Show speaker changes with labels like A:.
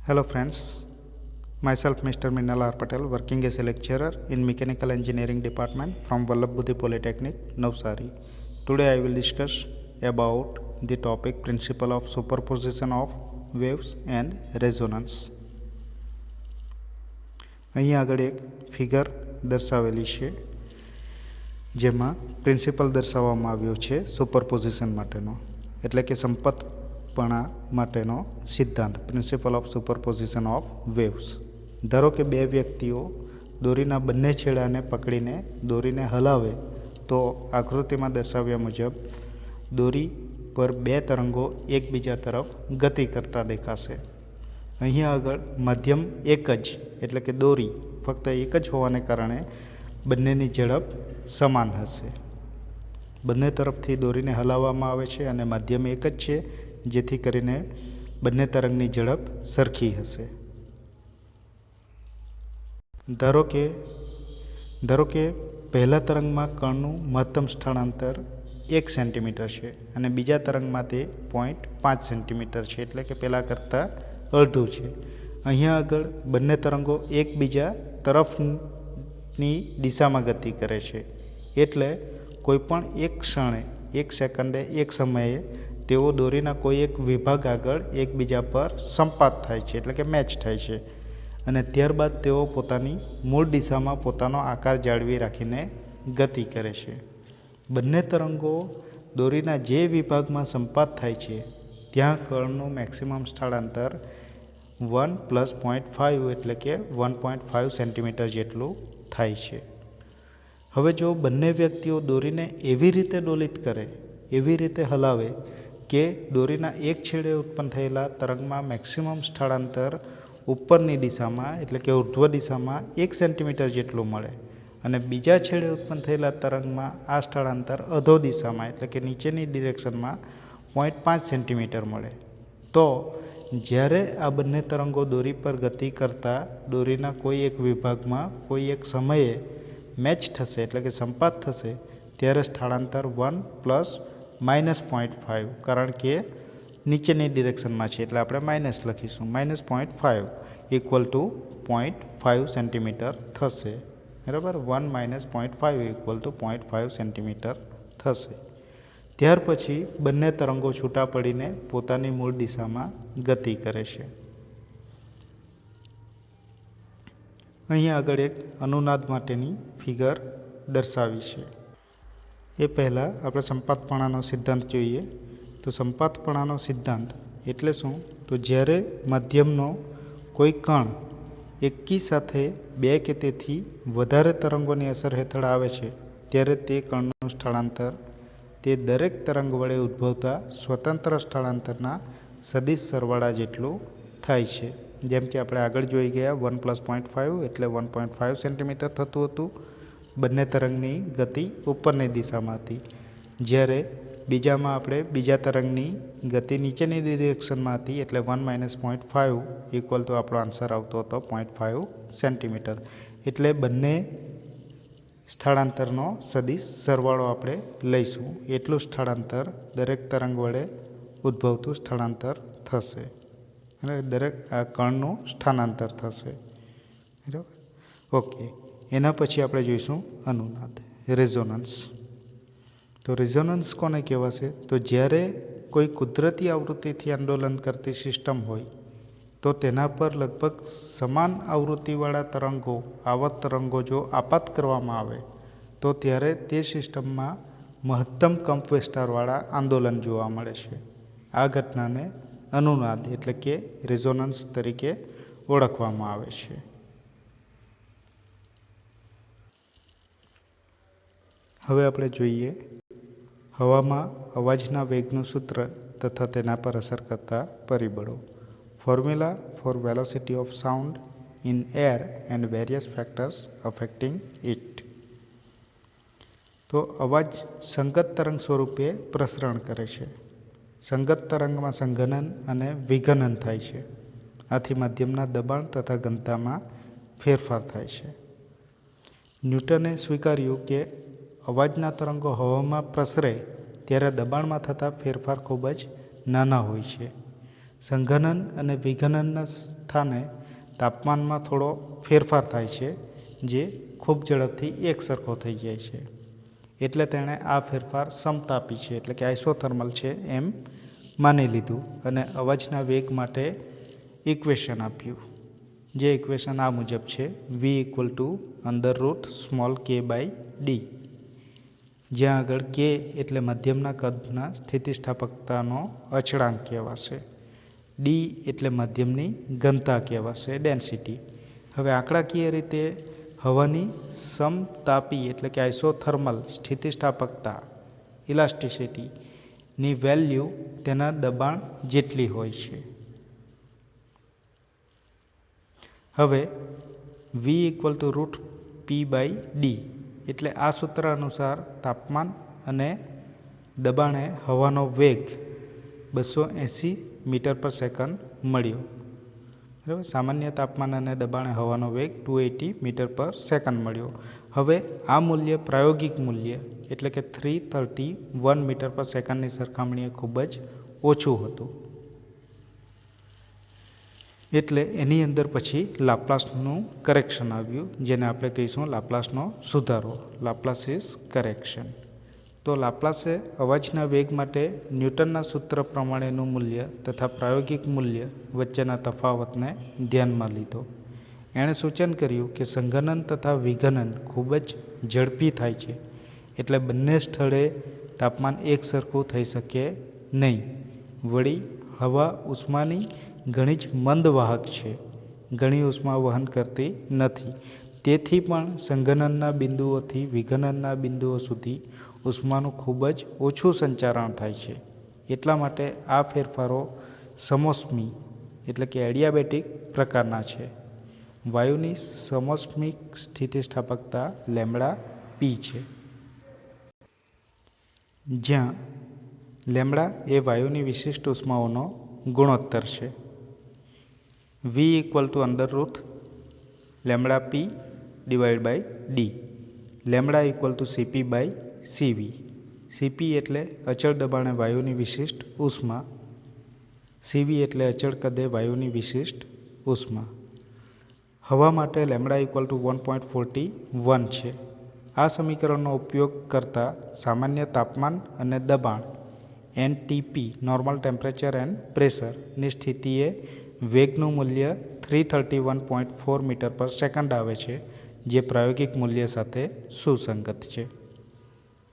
A: Hello friends, myself Mr. Minal R. Patel, working as a lecturer in Mechanical Engineering Department from Vallabh Budhi Polytechnic, Navsari. Today I will discuss about the topic principle of superposition of waves and resonance. અહીં આગળ એક figure દર્શાવેલી છે જેમાં principal દર્શાવવામાં આવ્યો છે superposition માટેનો એટલે કે સંપતપણા માટેનો સિદ્ધાંત principal of superposition of waves. ધારો કે બે વ્યક્તિઓ દોરીના બંને છેડાને પકડીને દોરીને હલાવે તો આકૃતિમાં દર્શાવ્યા મુજબ દોરી પર બે તરંગો એકબીજા તરફ ગતિ કરતા દેખાશે. અહીંયા આગળ માધ્યમ એક જ એટલે કે દોરી ફક્ત એક જ હોવાને કારણે બંનેની ઝડપ સમાન હશે. બંને તરફથી દોરીને હલાવવામાં આવે છે અને માધ્યમ એક જ છે જેથી કરીને બંને તરંગની ઝડપ સરખી હશે. ધારો કે પહેલા તરંગમાં કણનું મહત્તમ સ્થળાંતર 1 સેન્ટીમીટર છે અને બીજા તરંગમાં તે 0.5 સેન્ટીમીટર છે એટલે કે પહેલાં કરતાં અડધું છે. અહીંયા આગળ બંને તરંગો એકબીજા તરફની દિશામાં ગતિ કરે છે એટલે કોઈપણ એક ક્ષણે એક સેકન્ડે એક સમયે તેઓ દોરીના કોઈ એક વિભાગ આગળ એકબીજા પર સંપાત થાય છે એટલે કે મેચ થાય છે અને ત્યારબાદ તેઓ પોતાની મૂળ દિશામાં પોતાનો આકાર જાળવી રાખીને ગતિ કરે છે. બંને તરંગો દોરીના જે વિભાગમાં સંપાત થાય છે ત્યાં કણનું મેક્સિમમ સ્થળાંતર 1 + 0.5 એટલે કે 1.5 સેન્ટીમીટર જેટલું થાય છે. હવે જો બંને વ્યક્તિઓ દોરીને એવી રીતે દોલિત કરે, એવી રીતે હલાવે કે દોરીના એક છેડે ઉત્પન્ન થયેલા તરંગમાં મેક્સિમમ સ્થળાંતર ઉપરની દિશામાં એટલે કે ઉર્ધ્વ દિશામાં 1 સેન્ટીમીટર જેટલું મળે અને બીજા છેડે ઉત્પન્ન થયેલા તરંગમાં આ સ્થળાંતર અધો દિશામાં એટલે કે નીચેની ડિરેક્શનમાં 0.5 સેન્ટીમીટર મળે, તો જ્યારે આ બંને તરંગો દોરી પર ગતિ કરતા દોરીના કોઈ એક વિભાગમાં કોઈ એક સમયે મેચ થશે એટલે કે સંપાત થશે ત્યારે સ્થળાંતર 1 + -0.5 કારણ કે નીચેની ડિરેક્શનમાં છે એટલે આપણે માઇનસ લખીશું -0.5 = 0.5 સેન્ટીમીટર થશે. બરાબર, 1 - 0.5 = 0.5 સેન્ટીમીટર થશે. ત્યાર પછી બંને તરંગો છૂટા પડીને પોતાની મૂળ દિશામાં ગતિ કરે છે. અહીં આગળ એક અનુનાદ માટેની ફિગર દર્શાવી છે. એ પહેલાં આપણે સંપાતપણાનો સિદ્ધાંત જોઈએ. તો સંપાતપણાનો સિદ્ધાંત એટલે શું? તો જ્યારે માધ્યમનો કોઈ કણ એકી સાથે બે કે તેથી વધારે તરંગોની અસર હેઠળ આવે છે ત્યારે તે કણનું સ્થળાંતર તે દરેક તરંગ વડે ઉદ્ભવતા સ્વતંત્ર સ્થળાંતરના સદિશ સરવાળા જેટલું થાય છે. જેમ કે આપણે આગળ જોઈ ગયા 1 + 0.5 એટલે 1.5 સેન્ટીમીટર થતું હતું. બંને તરંગની ગતિ ઉપરની દિશામાં હતી, જ્યારે બીજામાં આપણે બીજા તરંગની ગતિ નીચેની ડિરેક્શનમાં હતી એટલે 1 - 0.5 = આપણો આન્સર આવતો હતો 0.5 સેન્ટીમીટર. એટલે બંને સ્થળાંતરનો સદિશ સરવાળો આપણે લઈશું એટલું સ્થળાંતર દરેક તરંગ વડે ઉદ્ભવતું સ્થળાંતર થશે અને દરેક આ કણનું સ્થાનાંતર થશે. બરાબર, ઓકે. એના પછી આપણે જોઈશું અનુનાદ, રેઝોનન્સ. તો રેઝોનન્સ કોને કહેવાશે? તો જ્યારે કોઈ કુદરતી આવૃત્તિથી આંદોલન કરતી સિસ્ટમ હોય તો તેના પર લગભગ સમાન આવૃત્તિવાળા તરંગો આવર્ત તરંગો જો આપાત કરવામાં આવે તો ત્યારે તે સિસ્ટમમાં મહત્તમ કંપવિસ્તારવાળા આંદોલન જોવા મળે છે. આ ઘટનાને અનુનાદ એટલે કે રેઝોનન્સ તરીકે ઓળખવામાં આવે છે. હવે આપણે જોઈએ હવામાં અવાજના વેગનું સૂત્ર તથા તેના પર અસર કરતા પરિબળો. Formula for velocity of sound in air and various factors affecting it. તો અવાજ સંગત તરંગ સ્વરૂપે પ્રસરણ કરે છે. સંગત તરંગમાં સંઘનન અને વિઘનન થાય છે. આથી માધ્યમના દબાણ તથા ઘનતામાં ફેરફાર થાય છે. ન્યૂટને સ્વીકાર્યું કે અવાજના તરંગો હવામાં પ્રસરે ત્યારે દબાણમાં થતા ફેરફાર ખૂબ જ નાના હોય છે. સંઘનન અને વિઘનનના સ્થાને તાપમાનમાં થોડો ફેરફાર થાય છે, જે ખૂબ ઝડપથી એકસરખો થઈ જાય છે. એટલે તેણે આ ફેરફાર સમતાપી છે એટલે કે આઇસોથર્મલ છે એમ માની લીધું અને અવાજના વેગ માટે ઇક્વેશન આપ્યું, જે ઇક્વેશન આ મુજબ છે: v √k/d, જ્યાં આગળ k એટલે મધ્યમના કદના સ્થિતિસ્થાપકતાનો અચળાંક કહેવાશે, d એટલે મધ્યમની ઘનતા કહેવાશે, ડેન્સિટી. હવે આંકડાકીય રીતે હવાની સમતાપી એટલે કે આઇસોથર્મલ સ્થિતિસ્થાપકતા ઇલાસ્ટિસિટી ની વેલ્યુ તેના દબાણ જેટલી હોય છે. હવે v √p/d એટલે આ સૂત્ર અનુસાર તાપમાન અને દબાણે હવાનો વેગ 280 મીટર પર સેકન્ડ મળ્યો. બરાબર, સામાન્ય તાપમાન અને દબાણે હવાનો વેગ 280 મીટર પર સેકન્ડ મળ્યો. હવે આ મૂલ્ય પ્રાયોગિક મૂલ્ય એટલે કે 331 મીટર પર સેકન્ડની સરખામણીએ ખૂબ જ ઓછું હતું. એટલે એની અંદર પછી લાપ્લાસનું કરેક્શન આવ્યું, જેને આપણે કહીશું લાપ્લાસનો સુધારો, લાપ્લાસીસ કરેક્શન. તો લાપ્લાસે અવાજના વેગ માટે ન્યૂટનના સૂત્ર પ્રમાણેનું મૂલ્ય તથા પ્રાયોગિક મૂલ્ય વચ્ચેના તફાવતને ધ્યાનમાં લીધો. એણે સૂચન કર્યું કે સંઘનન તથા વિઘનન ખૂબ જ ઝડપી થાય છે, એટલે બંને સ્થળે તાપમાન એક સરખું થઈ શકે નહીં. વળી હવા ઉષ્માની ઘણી જ મંદ વાહક છે, ઘણી ઉષ્મા વહન કરતી નથી. તેથી પણ સંઘનનના બિંદુઓથી વિઘનનના બિંદુઓ સુધી ઉષ્માનું ખૂબ જ ઓછું સંચારણ થાય છે. એટલા માટે આ ફેરફારો સમોષ્મી એટલે કે એડિયાબેટિક પ્રકારના છે. વાયુની સમોષ્મિક સ્થિતિસ્થાપકતા λp છે, જ્યાં λ એ વાયુની વિશિષ્ટ ઉષ્માઓનો ગુણોત્તર છે. v √λp/d, λ =cp/cv. cp એટલે અચળ દબાણે વાયુની વિશિષ્ટ ઉષ્મા, cv એટલે અચળ કદે વાયુની વિશિષ્ટ ઉષ્મા. હવા માટે λ = 1.41 છે. આ સમીકરણનો ઉપયોગ કરતા સામાન્ય તાપમાન અને દબાણ NTP normal temperature and pressure ની સ્થિતિએ વેગનું મૂલ્ય 331.4 મીટર પર સેકન્ડ આવે છે, જે પ્રાયોગિક મૂલ્ય સાથે સુસંગત છે.